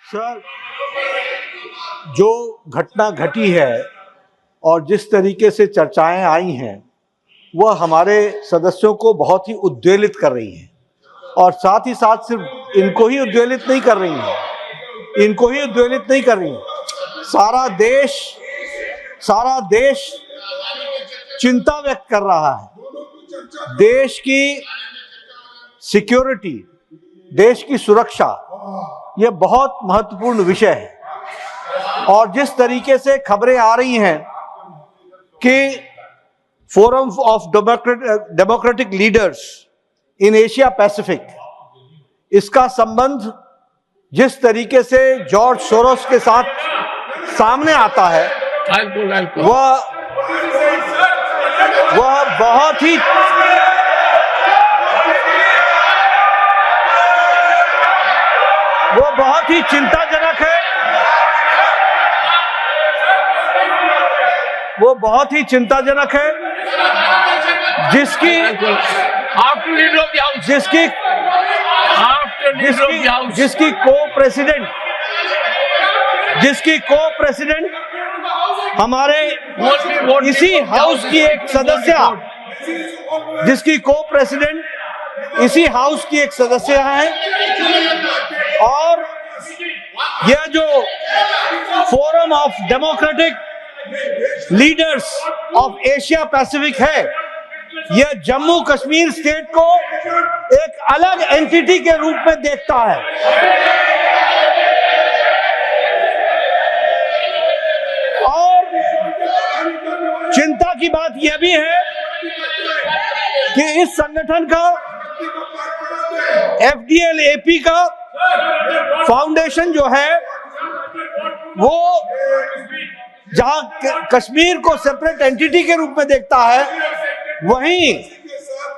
Sir, जो घटना घटी है और जिस तरीके से चर्चाएं आई हैं वह हमारे सदस्यों को बहुत ही उद्वेलित कर रही हैं और साथ ही साथ सिर्फ इनको ही उद्वेलित नहीं कर रही हैं, सारा देश चिंता व्यक्त कर रहा है। देश की सिक्योरिटी, देश की सुरक्षा, यह बहुत महत्वपूर्ण विषय है और जिस तरीके से खबरें आ रही हैं कि forum of democratic leaders in Asia Pacific, इसका संबंध जिस तरीके से जॉर्ज सोरोस के साथ सामने आता है वह बहुत ही चिंताजनक है। वो बहुत ही चिंताजनक है जिसकी को प्रेसिडेंट हमारे इसी हाउस की एक सदस्य, है और यह जो forum of democratic leaders of Asia Pacific है, यह जम्मू कश्मीर स्टेट को एक अलग एंटिटी के रूप में देखता है और चिंता की बात यह भी है कि इस संगठन का FDL-AP का फाउंडेशन जो है वो जहां कश्मीर को सेपरेट एंटिटी के रूप में देखता है, वहीं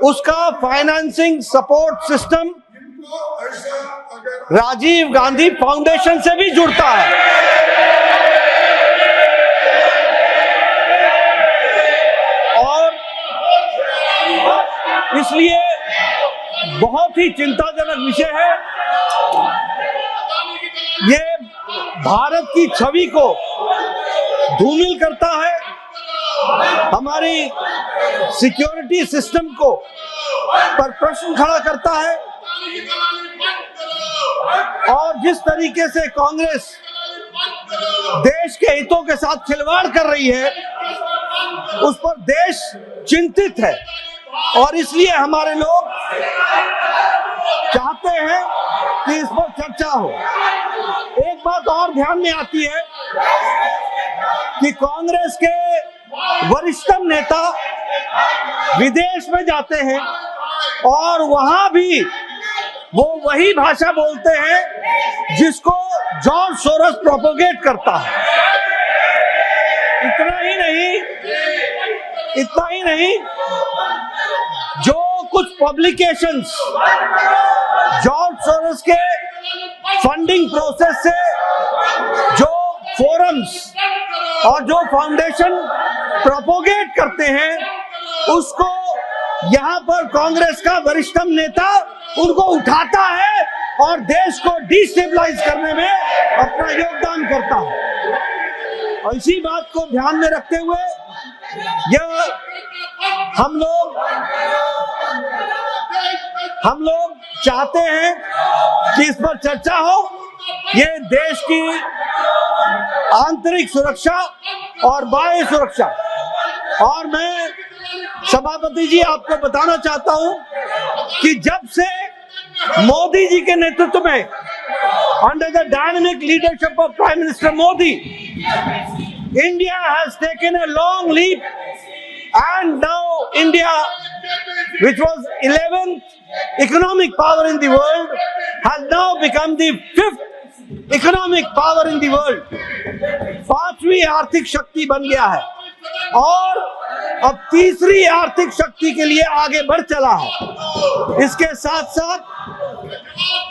उसका financing support system Rajiv Gandhi foundation से भी जुड़ता है और इसलिए बहुत ही चिंताजनक विषय है। ये भारत की छवि को धूमिल करता है, हमारी सिक्योरिटी सिस्टम को पर प्रश्न खड़ा करता है और जिस तरीके से कांग्रेस देश के हितों के साथ खिलवाड़ कर रही है उस पर देश चिंतित है और इसलिए हमारे लोग चाहते हैं कि इस पर चर्चा हो। एक बात और ध्यान में आती है कि कांग्रेस के वरिष्ठतम नेता विदेश में जाते हैं और वहां भी वो वही भाषा बोलते हैं जिसको जॉर्ज सोरोस प्रोपोगेट करता है। इतना ही नहीं, जो कुछ पब्लिकेशंस जॉर्ज सोरोस के फंडिंग प्रोसेस से जो फोरम्स और जो फाउंडेशन प्रोपोगेट करते हैं, उसको यहाँ पर कांग्रेस का वरिष्ठतम नेता उनको उठाता है और देश को डिस्टेबलाइज करने में अपना योगदान करता है। और इसी बात को ध्यान में रखते हुए यह हम लोग चाहते हैं कि इस पर चर्चा हो। ये देश की आंतरिक सुरक्षा और बाह्य सुरक्षा, और मैं सभापति जी आपको बताना चाहता हूं कि जब से मोदी जी के नेतृत्व में under the dynamic leadership of prime minister Modi, India has taken a long leap and now India, which was 11th economic power in the world, has now become the 5th economic power in the world। 5वीं आर्थिक शक्ति बन गया है और अब 3री आर्थिक शक्ति के लिए आगे बढ़ चला है। इसके साथ साथ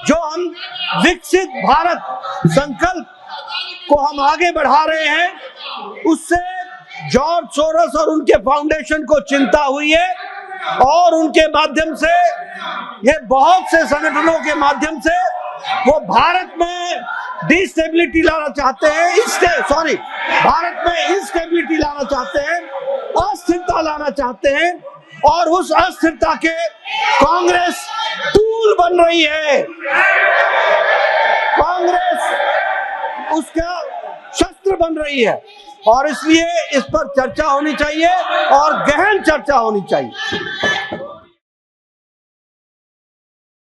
जो हम विकसित भारत संकल्प को हम आगे बढ़ा रहे हैं, उससे जॉर्ज सोरोस और उनके फाउंडेशन को चिंता हुई है और उनके माध्यम से, ये बहुत से संगठनों के माध्यम से वो भारत में डिस्टेबिलिटी लाना चाहते हैं, भारत में इंस्टेबिलिटी लाना चाहते हैं, अस्थिरता लाना चाहते हैं, और उस अस्थिरता के कांग्रेस टूल बन रही है। कांग्रेस उसका शस्त्र बन रही है, और इसलिए इस पर चर्चा होनी चाहिए और गहन चर्चा होनी चाहिए।